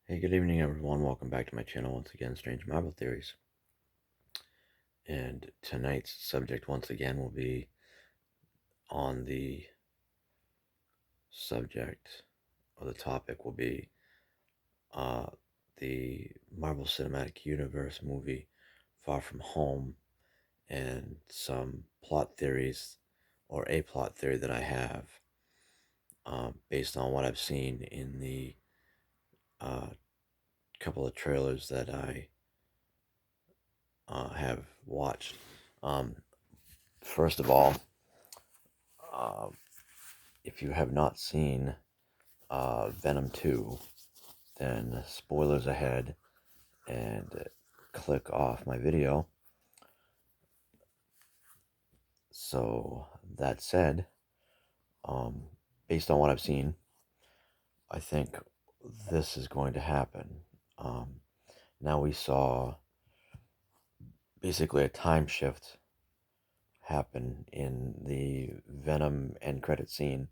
Hey, good evening, everyone. Welcome back to my channel once again, Strange Marvel Theories. And tonight's subject, once again, will be on the subject, or the topic will be the Marvel Cinematic Universe movie Far From Home, and some plot theories, or a plot theory that I have, based on what I've seen in the couple of trailers that I have watched. First of all, uh, if you have not seen Venom 2, then spoilers ahead and click off my video. So, that said, based on what I've seen, I think this is going to happen. Now we saw basically a time shift happen in the Venom end credit scene,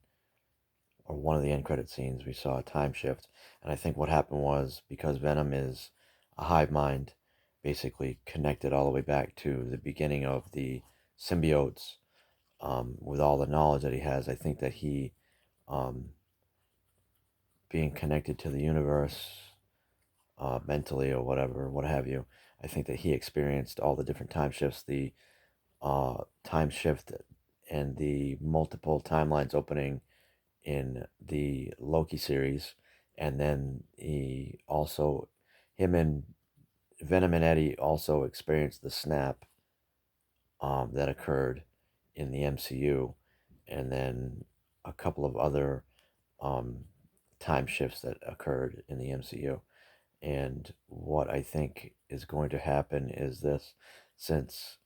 or one of the end credit scenes. We saw a time shift, and I think what happened was, because Venom is a hive mind, basically connected all the way back to the beginning of the symbiotes, with all the knowledge that he has. I think that he, um, being connected to the universe, mentally or whatever, what have you, I think that he experienced all the different time shifts, the time shift and the multiple timelines opening in the Loki series, and then him and Venom and Eddie also experienced the snap that occurred in the MCU, and then a couple of other um, time shifts that occurred in the MCU. And what I think is going to happen is this: since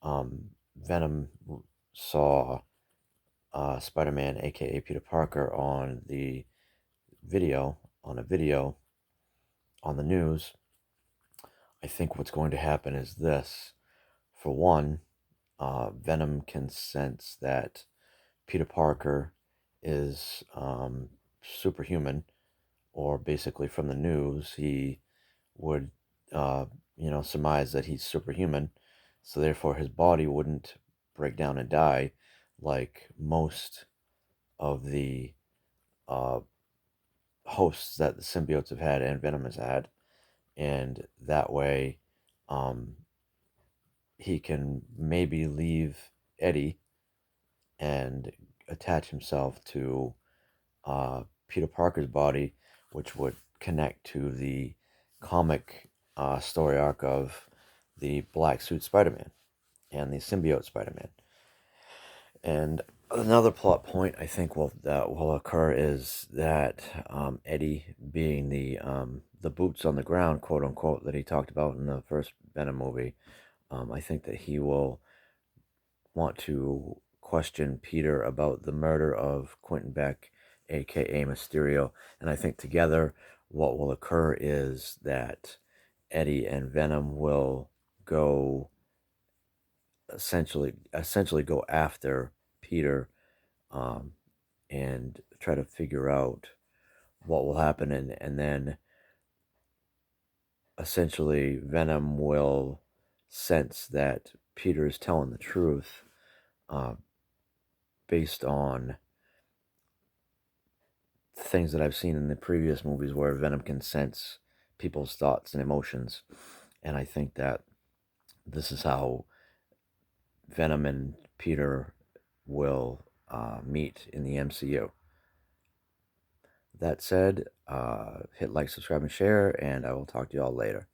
Venom saw Spider-Man, aka Peter Parker, on a video on the news, I think what's going to happen is this. For one, Venom can sense that Peter Parker is superhuman, or basically from the news, he would, uh, surmise that he's superhuman. So therefore, his body wouldn't break down and die like most of the uh, hosts that the symbiotes have had and Venom has had. And that way, um, he can maybe leave Eddie and attach himself to Peter Parker's body, which would connect to the comic story arc of the Black Suit Spider-Man and the symbiote Spider-Man. And another plot point I think that will occur is that Eddie, being the boots on the ground, quote unquote, that he talked about in the first Venom movie, I think that he will want to question Peter about the murder of Quentin Beck, aka Mysterio. And I think together what will occur is that Eddie and Venom will go essentially go after Peter, um, and try to figure out what will happen, and then essentially Venom will sense that Peter is telling the truth, uh, based on things that I've seen in the previous movies where Venom can sense people's thoughts and emotions. And I think that this is how Venom and Peter will meet in the MCU. That said, hit like, subscribe, and share, and I will talk to you all later.